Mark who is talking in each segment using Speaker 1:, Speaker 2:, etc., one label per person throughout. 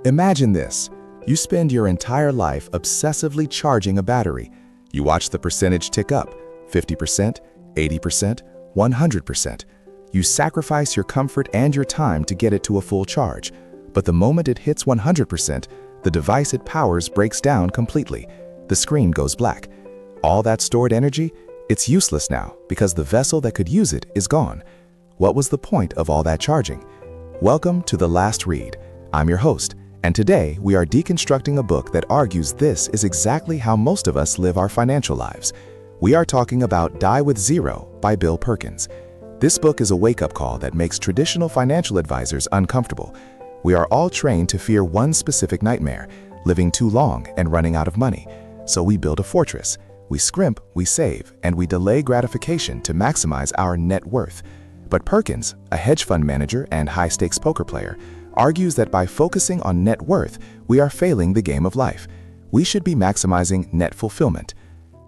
Speaker 1: Imagine this. You spend your entire life obsessively charging a battery. You watch the percentage tick up, 50%, 80%, 100%. You sacrifice your comfort and your time to get it to a full charge. But the moment it hits 100%, the device it powers breaks down completely. The screen goes black. All that stored energy, it's useless now because the vessel that could use it is gone. What was the point of all that charging? Welcome to The Last Read. I'm your host, and today we are deconstructing a book that argues this is exactly how most of us live our financial lives. We are talking about Die with Zero by Bill Perkins. This book is a wake-up call that makes traditional financial advisors uncomfortable. We are all trained to fear one specific nightmare, living too long and running out of money. So we build a fortress. We scrimp, we save, and we delay gratification to maximize our net worth. But Perkins, a hedge fund manager and high-stakes poker player, argues that by focusing on net worth, we are failing the game of life. We should be maximizing net fulfillment.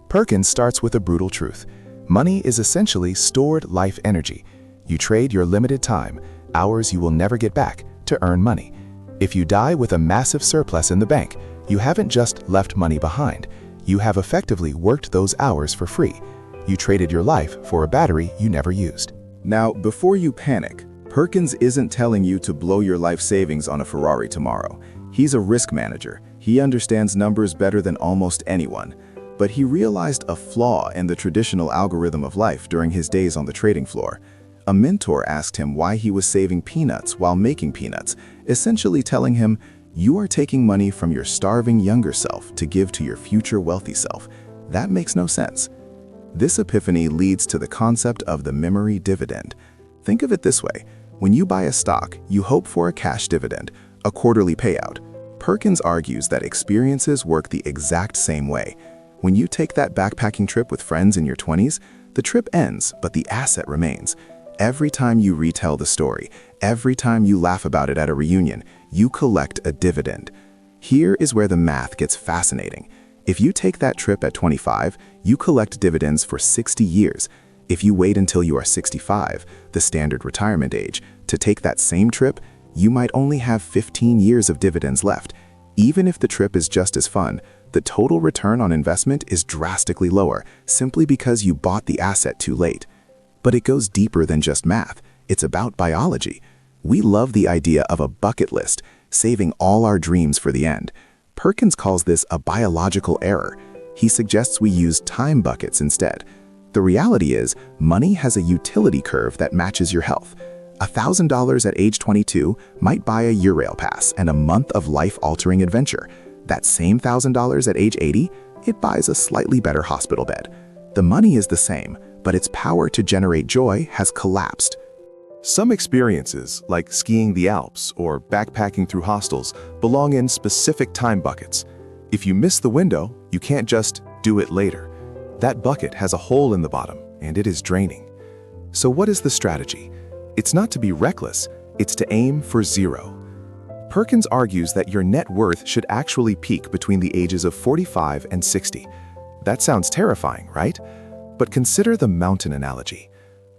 Speaker 1: Perkins starts with a brutal truth. Money is essentially stored life energy. You trade your limited time, hours you will never get back, to earn money. If you die with a massive surplus in the bank, you haven't just left money behind. You have effectively worked those hours for free. You traded your life for a battery you never used.
Speaker 2: Now, before you panic, Perkins isn't telling you to blow your life savings on a Ferrari tomorrow. He's a risk manager. He understands numbers better than almost anyone. But he realized a flaw in the traditional algorithm of life during his days on the trading floor. A mentor asked him why he was saving peanuts while making peanuts, essentially telling him, "You are taking money from your starving younger self to give to your future wealthy self." That makes no sense. This epiphany leads to the concept of the memory dividend. Think of it this way. When you buy a stock, you hope for a cash dividend, a quarterly payout. Perkins argues that experiences work the exact same way. When you take that backpacking trip with friends in your 20s, the trip ends, but the asset remains. Every time you retell the story, every time you laugh about it at a reunion, you collect a dividend. Here is where the math gets fascinating. If you take that trip at 25, you collect dividends for 60 years. If you wait until you are 65, the standard retirement age, to take that same trip, you might only have 15 years of dividends left. Even if the trip is just as fun, the total return on investment is drastically lower, simply because you bought the asset too late. But it goes deeper than just math. It's about biology. We love the idea of a bucket list, saving all our dreams for the end. Perkins calls this a biological error. He suggests we use time buckets instead. The reality is, money has a utility curve that matches your health. $1,000 at age 22 might buy a Eurail pass and a month of life-altering adventure. That same $1,000 at age 80, it buys a slightly better hospital bed. The money is the same, but its power to generate joy has collapsed.
Speaker 1: Some experiences, like skiing the Alps or backpacking through hostels, belong in specific time buckets. If you miss the window, you can't just do it later. That bucket has a hole in the bottom, and it is draining. So what is the strategy? It's not to be reckless, it's to aim for zero. Perkins argues that your net worth should actually peak between the ages of 45 and 60. That sounds terrifying, right? But consider the mountain analogy.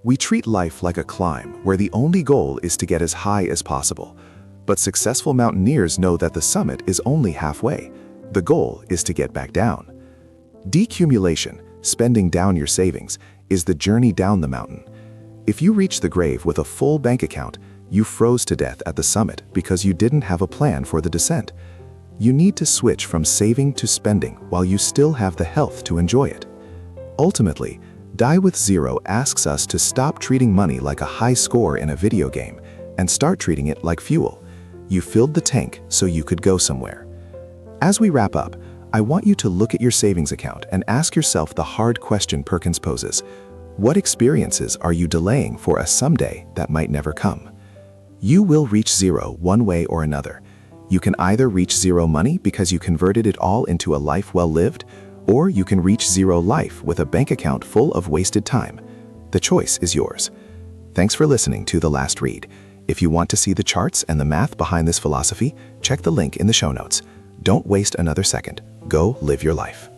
Speaker 1: We treat life like a climb where the only goal is to get as high as possible. But successful mountaineers know that the summit is only halfway. The goal is to get back down. Decumulation, spending down your savings, is the journey down the mountain. If you reach the grave with a full bank account, you froze to death at the summit because you didn't have a plan for the descent. You need to switch from saving to spending while you still have the health to enjoy it. Ultimately, Die with Zero asks us to stop treating money like a high score in a video game and start treating it like fuel. You filled the tank so you could go somewhere. As we wrap up, I want you to look at your savings account and ask yourself the hard question Perkins poses. What experiences are you delaying for a someday that might never come? You will reach zero one way or another. You can either reach zero money because you converted it all into a life well lived, or you can reach zero life with a bank account full of wasted time. The choice is yours. Thanks for listening to The Last Read. If you want to see the charts and the math behind this philosophy, check the link in the show notes. Don't waste another second. Go live your life.